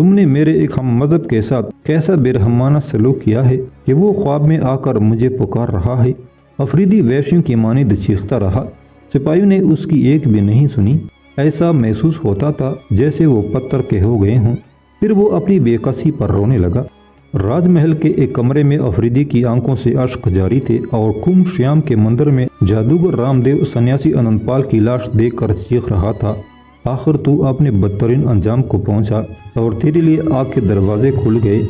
تم نے میرے ایک ہم مذہب کے ساتھ کیسا بےرحمانہ سلوک کیا ہے کہ وہ خواب میں آ کر مجھے پکار رہا ہے۔ افریدی وحشیوں کی مانند چیختا رہا۔ سپاہیوں نے اس کی ایک بھی نہیں سنی۔ ایسا محسوس ہوتا تھا جیسے وہ پتھر کے ہو گئے ہوں۔ پھر وہ اپنی بے کسی پر رونے لگا۔ راج محل کے ایک کمرے میں افریدی کی آنکھوں سے اشک جاری تھے اور کم شیام کے مندر میں جادوگر رام دیو سنیاسی انند پال کی لاش دیکھ کر چیخ رہا تھا، آخر تو اپنے بدترین انجام کو پہنچا اور تیرے لیے آگ کے دروازے کھل گئے۔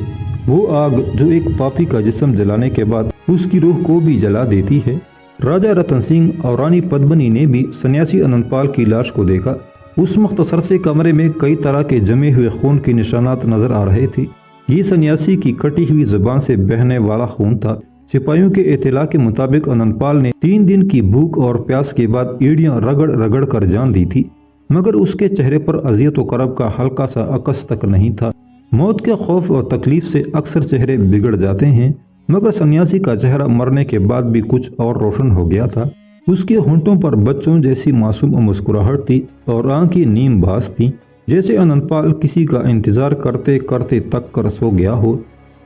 وہ آگ جو ایک پاپی کا جسم جلانے کے بعد اس کی روح کو بھی جلا دیتی ہے۔ راجہ رتن سنگھ اور رانی پدمنی نے بھی سنیاسی انند پال کی لاش کو دیکھا۔ اس مختصر سے کمرے میں کئی طرح کے جمے ہوئے خون کے نشانات نظر آ رہے تھے۔ یہ سنیاسی کی کٹی ہوئی زبان سے بہنے والا خون تھا۔ سپاہیوں کے اطلاع کے مطابق انند پال نے 3 دن کی بھوک اور پیاس کے بعد ایڑیاں رگڑ رگڑ کر جان دی تھی، مگر اس کے چہرے پر اذیت و کرب کا ہلکا سا عکس تک نہیں تھا۔ موت کے خوف اور تکلیف سے اکثر چہرے بگڑ جاتے ہیں، مگر سنیاسی کا چہرہ مرنے کے بعد بھی کچھ اور روشن ہو گیا تھا۔ اس کے ہونٹوں پر بچوں جیسی معصوم مسکراہٹ تھی اور آنکھیں نیم باز تھیں، جیسے انند پال کسی کا انتظار کرتے کرتے تک کر سو گیا ہو۔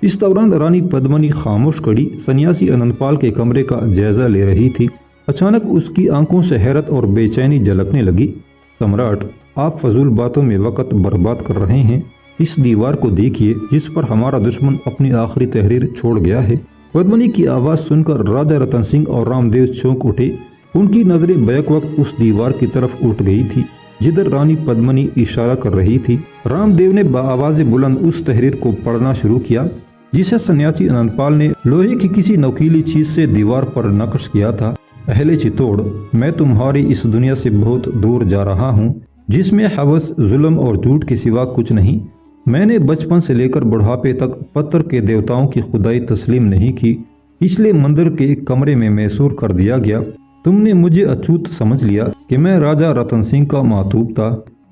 اس دوران رانی پدمنی خاموش کھڑی سنیاسی انند پال کے کمرے کا جائزہ لے رہی تھی۔ اچانک اس کی آنکھوں سے حیرت اور بے چینی جھلکنے لگی۔ سمراٹ، آپ فضول باتوں میں وقت برباد کر رہے ہیں۔ اس دیوار کو دیکھیے جس پر ہمارا دشمن اپنی آخری تحریر چھوڑ گیا ہے۔ پدمنی کی آواز سن کر راجہ رتن سنگھ اور رام دیو چونک اٹھے۔ ان کی نظریں بیک وقت اس دیوار کی طرف اٹھ گئی تھی جدھر رانی پدمنی اشارہ کر رہی تھی۔ رام دیو نے بآواز بلند اس تحریر کو پڑھنا شروع کیا جسے سنیاسی انند پال نے لوہے کی کسی نوکیلی چیز سے دیوار پر نقش کیا تھا۔ اہل چتوڑ، میں تمہاری اس دنیا سے بہت دور جا رہا ہوں جس میں ہوس، ظلم اور جھوٹ کے سوا کچھ نہیں۔ میں نے بچپن سے لے کر بڑھاپے تک پتھر کے دیوتاؤں کی خدائی تسلیم نہیں کی، اس لیے مندر کے ایک کمرے میں محصور کر دیا گیا۔ تم نے مجھے اچھوت سمجھ لیا کہ میں راجہ رتن سنگھ کا معتوب تھا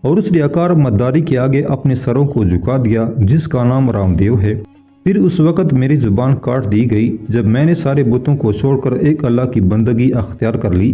اور اس ریاکار مداری کے آگے اپنے سروں کو جھکا دیا جس کا نام رام دیو ہے۔ پھر اس وقت میری زبان کاٹ دی گئی جب میں نے سارے بتوں کو چھوڑ کر ایک اللہ کی بندگی اختیار کر لی۔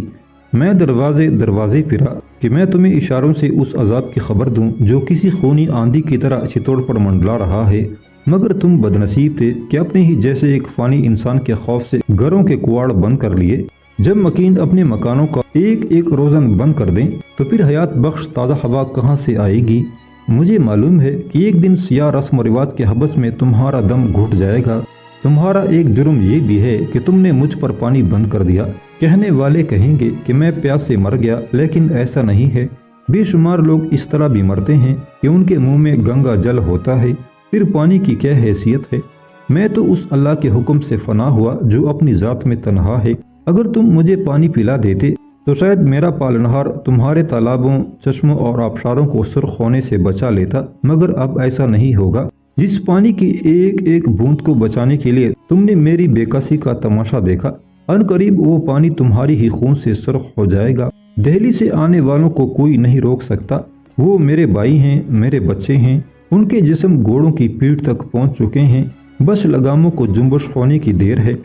میں دروازے دروازے پھرا کہ میں تمہیں اشاروں سے اس عذاب کی خبر دوں جو کسی خونی آندھی کی طرح چتوڑ پر منڈلا رہا ہے، مگر تم بدنصیب تھے کہ اپنے ہی جیسے ایک فانی انسان کے خوف سے گھروں کے کواڑ بند کر لیے۔ جب مکین اپنے مکانوں کا ایک ایک روزن بند کر دیں تو پھر حیات بخش تازہ ہوا کہاں سے آئے گی؟ مجھے معلوم ہے کہ ایک دن سیاہ رسم و رواج کے حبس میں تمہارا دم گھٹ جائے گا۔ تمہارا ایک جرم یہ بھی ہے کہ تم نے مجھ پر پانی بند کر دیا۔ کہنے والے کہیں گے کہ میں پیاس سے مر گیا، لیکن ایسا نہیں ہے۔ بے شمار لوگ اس طرح بھی مرتے ہیں کہ ان کے منہ میں گنگا جل ہوتا ہے، پھر پانی کی کیا حیثیت ہے؟ میں تو اس اللہ کے حکم سے فنا ہوا جو اپنی ذات میں تنہا ہے۔ اگر تم مجھے پانی پلا دیتے تو شاید میرا پالنہار تمہارے تالابوں، چشموں اور آبشاروں کو سرخ ہونے سے بچا لیتا، مگر اب ایسا نہیں ہوگا۔ جس پانی کی ایک ایک بوند کو بچانے کے لیے تم نے میری بے کسی کا تماشا دیکھا، ان قریب وہ پانی تمہاری ہی خون سے سرخ ہو جائے گا۔ دہلی سے آنے والوں کو کوئی نہیں روک سکتا۔ وہ میرے بھائی ہیں، میرے بچے ہیں، ان کے جسم گھوڑوں کی پیٹھ تک پہنچ چکے ہیں، بس لگاموں کو جنبش ہونے کی دیر ہے،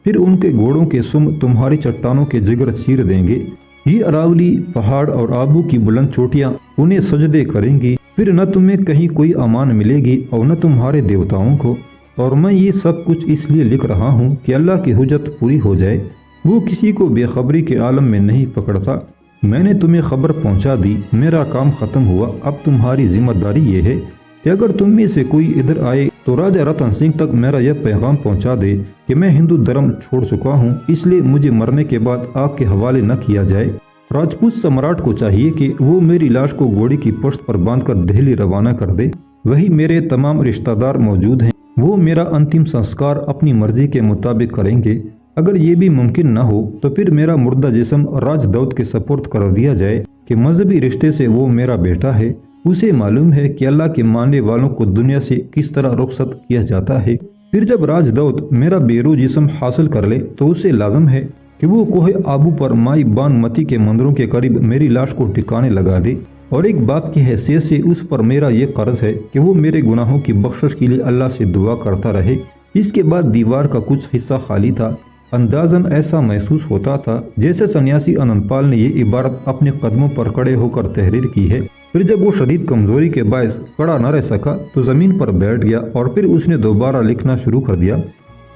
پھر ان کے گھوڑوں کے سم تمہاری چٹانوں کے جگر چیر دیں گے۔ یہ اراولی پہاڑ اور آبو کی بلند چوٹیاں انہیں سجدے کریں گی، پھر نہ تمہیں کہیں کوئی امان ملے گی اور نہ تمہارے دیوتاؤں کو۔ اور میں یہ سب کچھ اس لیے لکھ رہا ہوں کہ اللہ کی حجت پوری ہو جائے۔ وہ کسی کو بے خبری کے عالم میں نہیں پکڑتا۔ میں نے تمہیں خبر پہنچا دی، میرا کام ختم ہوا۔ اب تمہاری ذمہ داری یہ ہے کہ اگر تم میں سے کوئی ادھر آئے تو راجہ رتن سنگھ تک میرا یہ پیغام پہنچا دے کہ میں ہندو دھرم چھوڑ چکا ہوں، اس لیے مجھے مرنے کے بعد آگ کے حوالے نہ کیا جائے۔ راجپوت سمراٹ کو چاہیے کہ وہ میری لاش کو گھوڑے کی پشت پر باندھ کر دہلی روانہ کر دے۔ وہی میرے تمام رشتہ دار موجود ہیں، وہ میرا انتم سنسکار اپنی مرضی کے مطابق کریں گے۔ اگر یہ بھی ممکن نہ ہو تو پھر میرا مردہ جسم راج دود کے سپرد کر دیا جائے کہ مذہبی رشتے سے وہ میرا بیٹا ہے، اسے معلوم ہے کہ اللہ کے ماننے والوں کو دنیا سے کس طرح رخصت کیا جاتا ہے۔ پھر جب راج دود میرا بیرو جسم حاصل کر لے تو اسے لازم ہے کہ وہ کوہ آبو پر مائی بان متی کے مندروں کے قریب میری لاش کو ٹھکانے لگا دے، اور ایک باپ کی حیثیت سے اس پر میرا یہ قرض ہے کہ وہ میرے گناہوں کی بخشش کے لیے اللہ سے دعا کرتا رہے۔ اس کے بعد دیوار کا کچھ حصہ خالی تھا۔ اندازاً ایسا محسوس ہوتا تھا جیسے سنیاسی انند پال نے یہ عبارت اپنے قدموں پر کھڑے ہو کر تحریر کی ہے۔ پھر جب وہ شدید کمزوری کے باعث کھڑا نہ رہ سکا تو زمین پر بیٹھ گیا اور پھر اس نے دوبارہ لکھنا شروع کر دیا۔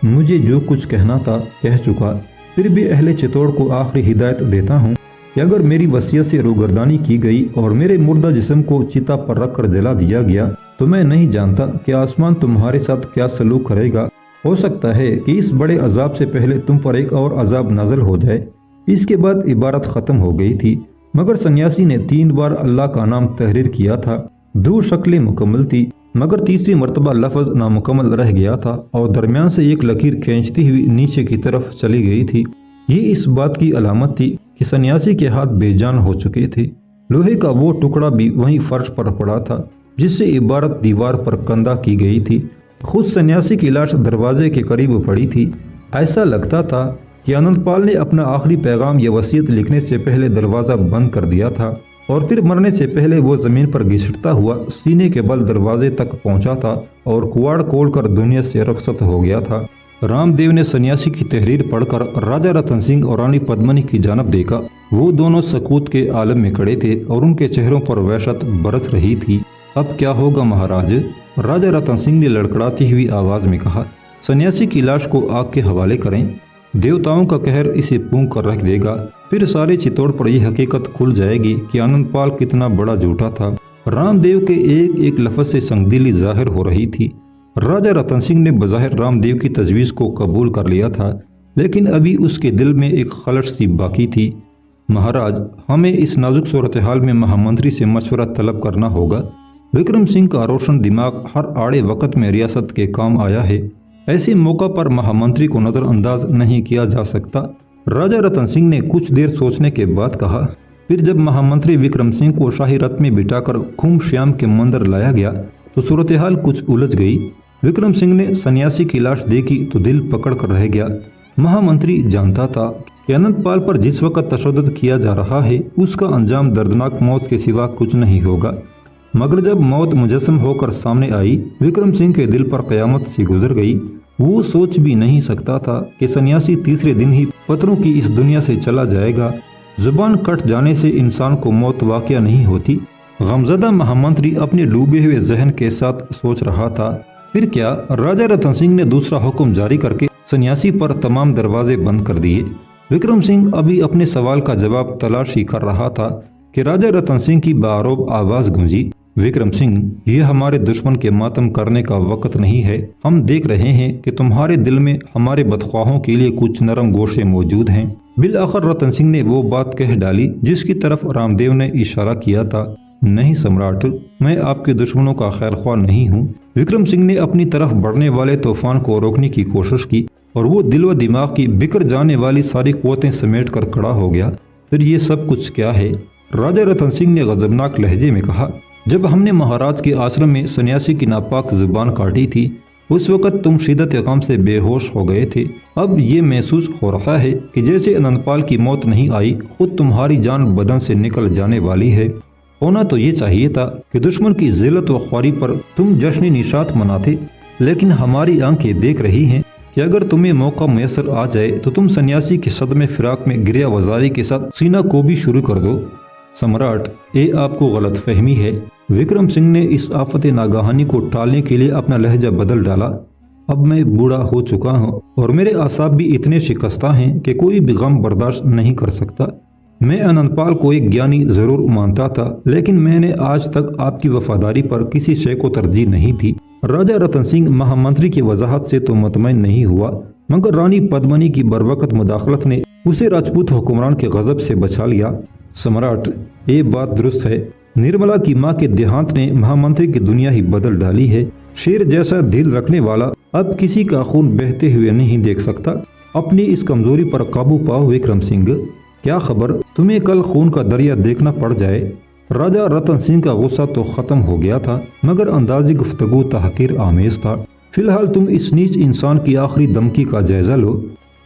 مجھے جو کچھ کہنا تھا کہہ چکا، پھر بھی اہل چتوڑ کو آخری ہدایت دیتا ہوں کہ اگر میری وصیت سے روگردانی کی گئی اور میرے مردہ جسم کو چتا پر رکھ کر جلا دیا گیا تو میں نہیں جانتا کہ آسمان تمہارے ساتھ کیا سلوک کرے گا۔ ہو سکتا ہے کہ اس بڑے عذاب سے پہلے تم پر ایک اور عذاب نازل ہو جائے۔ اس کے بعد عبارت ختم ہو گئی تھی، مگر سنیاسی نے 3 بار اللہ کا نام تحریر کیا تھا۔ 2 شکلیں مکمل تھی، مگر تیسری مرتبہ لفظ نامکمل رہ گیا تھا اور درمیان سے ایک لکیر کھینچتی ہوئی نیچے کی طرف چلی گئی تھی۔ یہ اس بات کی علامت تھی کہ سنیاسی کے ہاتھ بے جان ہو چکے تھے۔ لوہے کا وہ ٹکڑا بھی وہیں فرش پر پڑا تھا جس سے عبارت دیوار پر کندہ کی گئی تھی۔ خود سنیاسی کی لاش دروازے کے قریب پڑی تھی۔ ایسا لگتا تھا کہ آنند پال نے اپنا آخری پیغام یا وصیت لکھنے سے پہلے دروازہ بند کر دیا تھا اور پھر مرنے سے پہلے وہ زمین پر گھسٹتا ہوا سینے کے بل دروازے تک پہنچا تھا اور کواڑ کھول کر دنیا سے رخصت ہو گیا تھا۔ رام دیو نے سنیاسی کی تحریر پڑھ کر راجہ رتن سنگھ اور رانی پدمنی کی جانب دیکھا۔ وہ دونوں سکوت کے عالم میں کھڑے تھے اور ان کے چہروں پر وحشت برس رہی تھی۔ اب کیا ہوگا مہاراج؟ راجہ رتن سنگھ نے لڑکڑاتی ہوئی آواز میں کہا۔ سنیاسی کی لاش کو آگ کے حوالے کریں، دیوتاؤں کا قہر اسے پونگ کر رکھ دے گا، پھر سارے چتوڑ پر یہ حقیقت کھل جائے گی کہ آنند پال کتنا بڑا جھوٹا تھا۔ رام دیو کے ایک ایک لفظ سے سنگدلی ظاہر ہو رہی تھی۔ راجہ رتن سنگھ نے بظاہر رام دیو کی تجویز کو قبول کر لیا تھا، لیکن ابھی اس کے دل میں ایک خلش سی باقی تھی۔ مہاراج، ہمیں اس نازک صورتحال میں مہامنتری سے مشورہ طلب کرنا ہوگا۔ وکرم سنگھ کا روشن دماغ ہر آڑے وقت میں ریاست کے کام آیا ہے، ایسے موقع پر مہامنتری کو نظر انداز نہیں کیا جا سکتا۔ راجہ رتن سنگھ نے کچھ دیر سوچنے کے بعد کہا۔ پھر جب مہامنتری وکرم سنگھ کو شاہی رتھ میں بٹھا کر خم شیام کے مندر لایا گیا تو صورتحال کچھ الجھ گئی۔ وکرم سنگھ نے سنیاسی کی لاش دیکھی تو دل پکڑ کر رہ گیا۔ مہامنتری جانتا تھا کہ آنند پال پر جس وقت تشدد کیا جا رہا ہے اس کا انجام دردناک موت کے سوا کچھ نہیں ہوگا، مگر جب موت مجسم ہو کر سامنے آئی وکرم سنگھ کے دل پر قیامت سی گزر گئی۔ وہ سوچ بھی نہیں سکتا تھا کہ سنیاسی تیسرے دن ہی پتھروں کی اس دنیا سے چلا جائے گا۔ زبان کٹ جانے سے انسان کو موت واقع نہیں ہوتی۔ غمزدہ مہامنتری اپنے ڈوبے ہوئے ذہن کے ساتھ سوچ رہا تھا۔ پھر کیا؟ راجہ رتن سنگھ نے دوسرا حکم جاری کر کے سنیاسی پر تمام دروازے بند کر دیے۔ وکرم سنگھ ابھی اپنے سوال کا جواب تلاش ہی کر رہا تھا کہ راجہ رتن سنگھ کی باروب آواز گونجی۔ وکرم سنگھ، یہ ہمارے دشمن کے ماتم کرنے کا وقت نہیں ہے۔ ہم دیکھ رہے ہیں کہ تمہارے دل میں ہمارے بدخواہوں کے لیے کچھ نرم گوشے موجود ہیں۔ بالآخر رتن سنگھ نے وہ بات کہہ ڈالی جس کی طرف رام دیو نے اشارہ کیا تھا۔ نہیں سمراٹ، میں آپ کے دشمنوں کا خیر خواہ نہیں ہوں۔ وکرم سنگھ نے اپنی طرف بڑھنے والے طوفان کو روکنے کی کوشش کی اور وہ دل و دماغ کی بکھر جانے والی ساری قوتیں سمیٹ کر کھڑا ہو گیا۔ پھر یہ سب کچھ کیا ہے؟ راجہ رتن سنگھ نے غضبناک لہجے میں کہا۔ جب ہم نے مہاراج کے آشرم میں سنیاسی کی ناپاک زبان کاٹی تھی اس وقت تم شدت غم سے بے ہوش ہو گئے تھے۔ اب یہ محسوس ہو رہا ہے کہ جیسے آنند پال کی موت نہیں آئی خود تمہاری جان بدن سے نکل جانے والی ہے۔ ہونا تو یہ چاہیے تھا کہ دشمن کی ذلت و خواری پر تم جشن نشاط مناتے، لیکن ہماری آنکھیں دیکھ رہی ہیں کہ اگر تمہیں موقع میسر آ جائے تو تم سنیاسی کے صدمے فراق میں گریہ وزاری کے ساتھ سینہ کو بھی شروع کر دو۔ سمراٹ، یہ آپ کو غلط فہمی ہے۔ وکرم سنگھ نے اس آفت ناگہانی کو ٹالنے کے لیے اپنا لہجہ بدل ڈالا۔ اب میں بوڑھا ہو چکا ہوں اور میرے اعصاب بھی اتنے شکستہ ہیں کہ کوئی بھی غم برداشت نہیں کر سکتا۔ میں آنند پال کو ایک گیانی ضرور مانتا تھا، لیکن میں نے آج تک آپ کی وفاداری پر کسی شے کو ترجیح نہیں دی۔ راجہ رتن سنگھ مہامنتری کی وضاحت سے تو مطمئن نہیں ہوا، مگر رانی پدمنی کی بروقت مداخلت نے اسے راجپوت حکمران کے غضب سے بچا لیا۔ سمراٹ، یہ بات درست ہے، نرملا کی ماں کے دیہانت نے مہامنتری کی دنیا ہی بدل ڈالی ہے۔ شیر جیسا دل رکھنے والا اب کسی کا خون بہتے ہوئے نہیں دیکھ سکتا۔ اپنی اس کمزوری پر قابو پاؤ وکرم سنگھ، کیا خبر تمہیں کل خون کا دریا دیکھنا پڑ جائے۔ راجہ رتن سنگھ کا غصہ تو ختم ہو گیا تھا، مگر انداز گفتگو تحقیر آمیز تھا۔ فی الحال تم اس نیچ انسان کی آخری دمکی کا جائزہ لو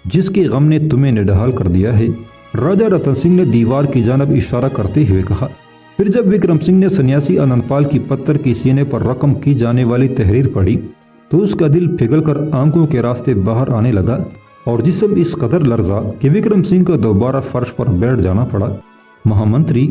جس کے غم نے تمہیں نڈھال کر دیا ہے۔ راجہ رتن سنگھ نے دیوار کی جانب اشارہ کرتے ہوئے کہا۔ پھر جب وکرم سنگھ نے سنیاسی آنند پال کی پتھر کی سینے پر رقم کی جانے والی تحریر پڑھی تو اس کا دل پگھل کر آنکھوں کے راستے باہر آنے لگا اور جسم اس قدر لرزا کہ وکرم سنگھ کو دوبارہ فرش پر بیٹھ جانا پڑا۔ مہامنتری،